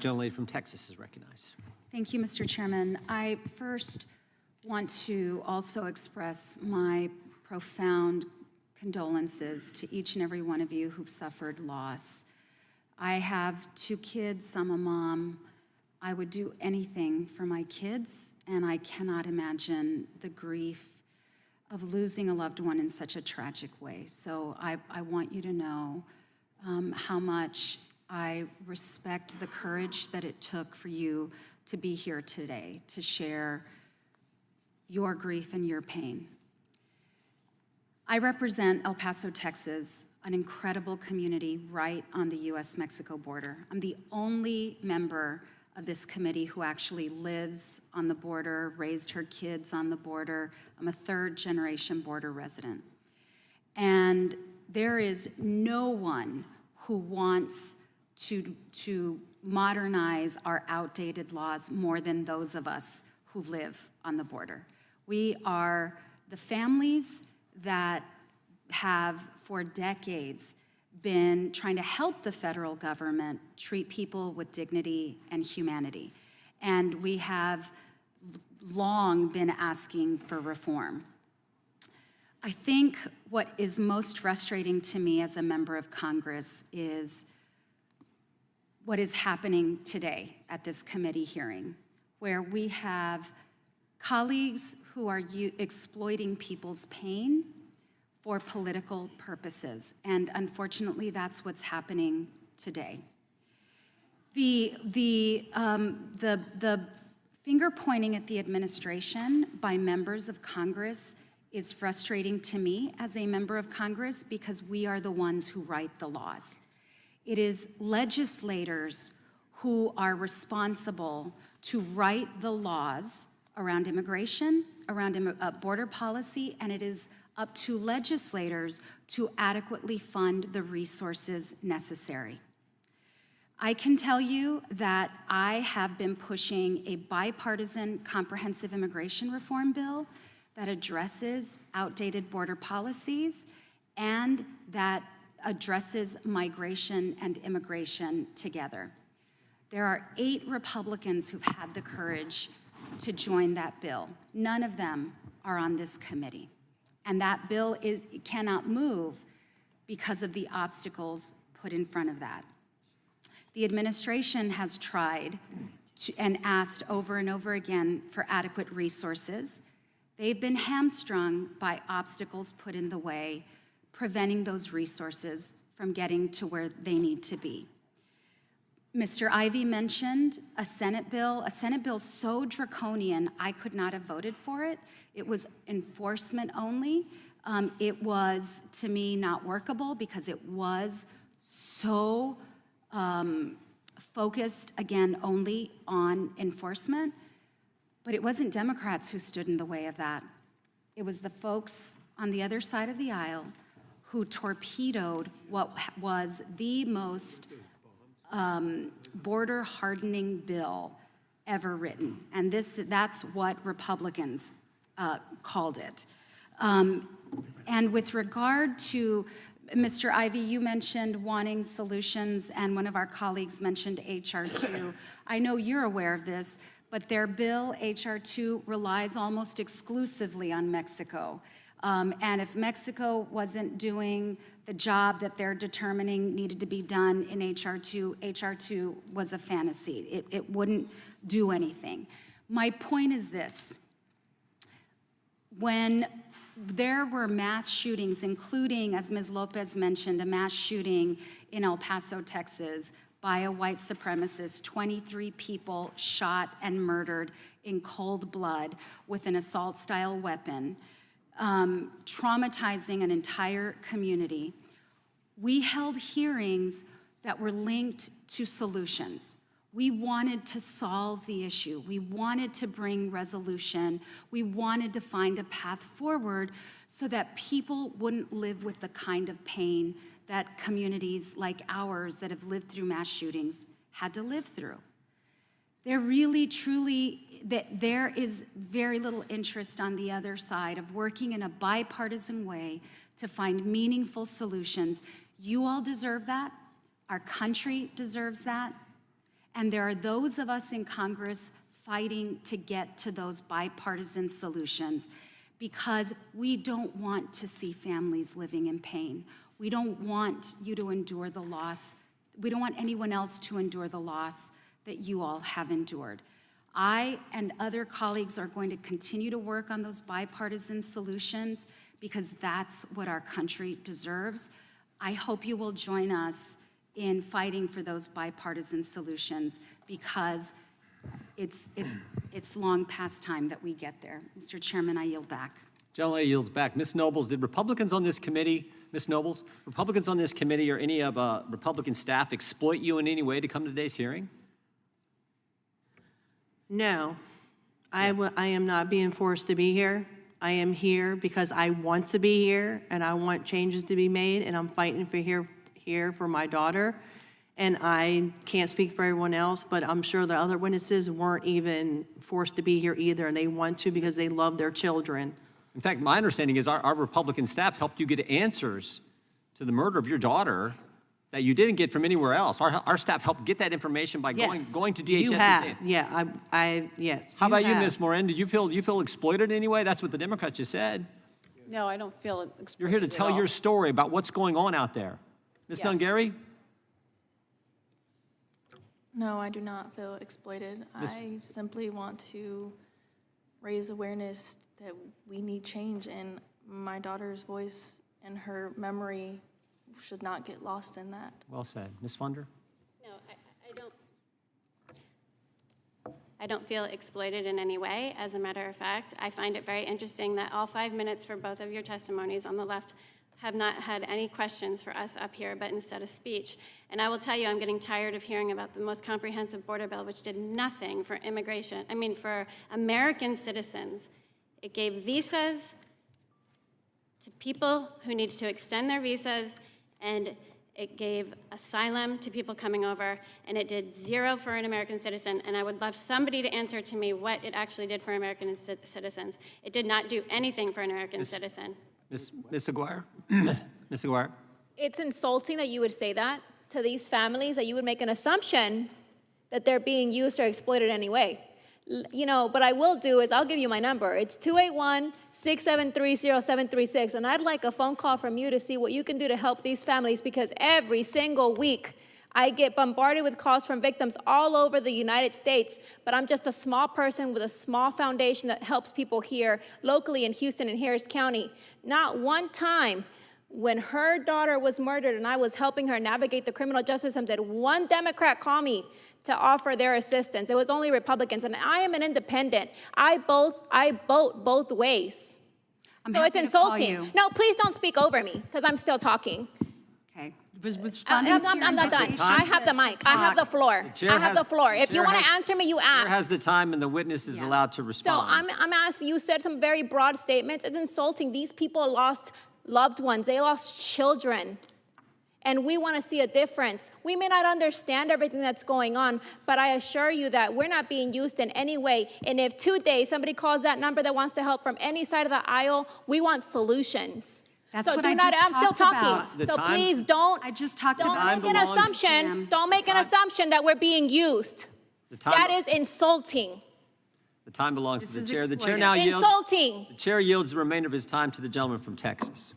Gentlelady from Texas is recognized. Thank you, Mr. Chairman. I first want to also express my profound condolences to each and every one of you who've suffered loss. I have 2 kids, I'm a mom. I would do anything for my kids, and I cannot imagine the grief of losing a loved one in such a tragic way. So I want you to know how much I respect the courage that it took for you to be here today, to share your grief and your pain. I represent El Paso, Texas, an incredible community right on the US-Mexico border. I'm the only member of this committee who actually lives on the border, raised her kids on the border. I'm a 3rd-generation border resident. And there is no one who wants to modernize our outdated laws more than those of us who live on the border. We are the families that have for decades been trying to help the federal government treat people with dignity and humanity. And we have long been asking for reform. I think what is most frustrating to me as a member of Congress is what is happening today at this committee hearing, where we have colleagues who are exploiting people's pain for political purposes, and unfortunately, that's what's happening today. The finger pointing at the administration by members of Congress is frustrating to me as a member of Congress because we are the ones who write the laws. It is legislators who are responsible to write the laws around immigration, around border policy, and it is up to legislators to adequately fund the resources necessary. I can tell you that I have been pushing a bipartisan comprehensive immigration reform bill that addresses outdated border policies and that addresses migration and immigration together. There are 8 Republicans who've had the courage to join that bill. None of them are on this committee. And that bill cannot move because of the obstacles put in front of that. The administration has tried and asked over and over again for adequate resources. They've been hamstrung by obstacles put in the way, preventing those resources from getting to where they need to be. Mr. Ivey mentioned a Senate bill so draconian, I could not have voted for it. It was enforcement only. It was, to me, not workable because it was so focused, again, only on enforcement. But it wasn't Democrats who stood in the way of that. It was the folks on the other side of the aisle who torpedoed what was the most border hardening bill ever written. And that's what Republicans called it. And with regard to, Mr. Ivey, you mentioned wanting solutions, and one of our colleagues mentioned HR 2. I know you're aware of this, but their bill, HR 2, relies almost exclusively on Mexico. And if Mexico wasn't doing the job that they're determining needed to be done in HR 2 was a fantasy. It wouldn't do anything. My point is this. When there were mass shootings, including, as Ms. Lopez mentioned, a mass shooting in El Paso, Texas, by a white supremacist, 23 people shot and murdered in cold blood with an assault-style weapon, traumatizing an entire community. We held hearings that were linked to solutions. We wanted to solve the issue. We wanted to bring resolution. We wanted to find a path forward so that people wouldn't live with the kind of pain that communities like ours that have lived through mass shootings had to live through. There really, truly, there is very little interest on the other side of working in a bipartisan way to find meaningful solutions. You all deserve that. Our country deserves that. And there are those of us in Congress fighting to get to those bipartisan solutions because we don't want to see families living in pain. We don't want you to endure the loss. We don't want anyone else to endure the loss that you all have endured. I and other colleagues are going to continue to work on those bipartisan solutions because that's what our country deserves. I hope you will join us in fighting for those bipartisan solutions because it's long past time that we get there. Mr. Chairman, I yield back. Gentleman yields back. Ms. Nobles, did Republicans on this committee, Ms. Nobles, Republicans on this committee or any of Republican staff exploit you in any way to come to today's hearing? No, I am not being forced to be here. I am here because I want to be here and I want changes to be made, and I'm fighting for here for my daughter. And I can't speak for everyone else, but I'm sure the other witnesses weren't even forced to be here either, and they want to because they love their children. In fact, my understanding is our Republican staff helped you get answers to the murder of your daughter that you didn't get from anywhere else. Our staff helped get that information by going to DHS. You have. Yeah, yes. How about you, Ms. Morin? Did you feel exploited in any way? That's what the Democrats just said. No, I don't feel exploited. You're here to tell your story about what's going on out there. Ms. Yes. Gungary? No, I do not feel exploited. I simply want to raise awareness that we need change, and my daughter's voice and her memory should not get lost in that. Well said. Ms. Funder? No, I don't feel exploited in any way. As a matter of fact, I find it very interesting that all 5 minutes for both of your testimonies on the left have not had any questions for us up here, but instead a speech. And I will tell you, I'm getting tired of hearing about the most comprehensive border bill, which did nothing for for American citizens. It gave visas to people who needed to extend their visas, and it gave asylum to people coming over, and it did zero for an American citizen. And I would love somebody to answer to me what it actually did for American citizens. It did not do anything for an American citizen. Ms. Aguirre? Ms. Aguirre? It's insulting that you would say that to these families, that you would make an assumption that they're being used or exploited anyway. You know, what I will do is I'll give you my number. It's 281-673-0736, and I'd like a phone call from you to see what you can do to help these families, because every single week I get bombarded with calls from victims all over the United States, but I'm just a small person with a small foundation that helps people here locally in Houston and Harris County. Not one time when her daughter was murdered and I was helping her navigate the criminal justice system did one Democrat call me to offer their assistance. It was only Republicans, and I am an independent. I vote both ways. So it's insulting. No, please don't speak over me, because I'm still talking. Okay. I'm not done. I have the mic. I have the floor. I have the floor. If you want to answer me, you ask. The chair has the time, and the witness is allowed to respond. So I'm asking, you said some very broad statements. It's insulting. These people lost loved ones. They lost children. And we want to see a difference. We may not understand everything that's going on, but I assure you that we're not being used in any way. And if today somebody calls that number that wants to help from any side of the aisle, we want solutions. That's so what do I not, just I'm still talked talking. about. So please don't. I just talked don't about make an assumption. Don't make an assumption that we're being used. That is insulting. The time belongs to the chair. The chair exploitive. now yields. Insulting. The chair yields the remainder of his time to the gentleman from Texas.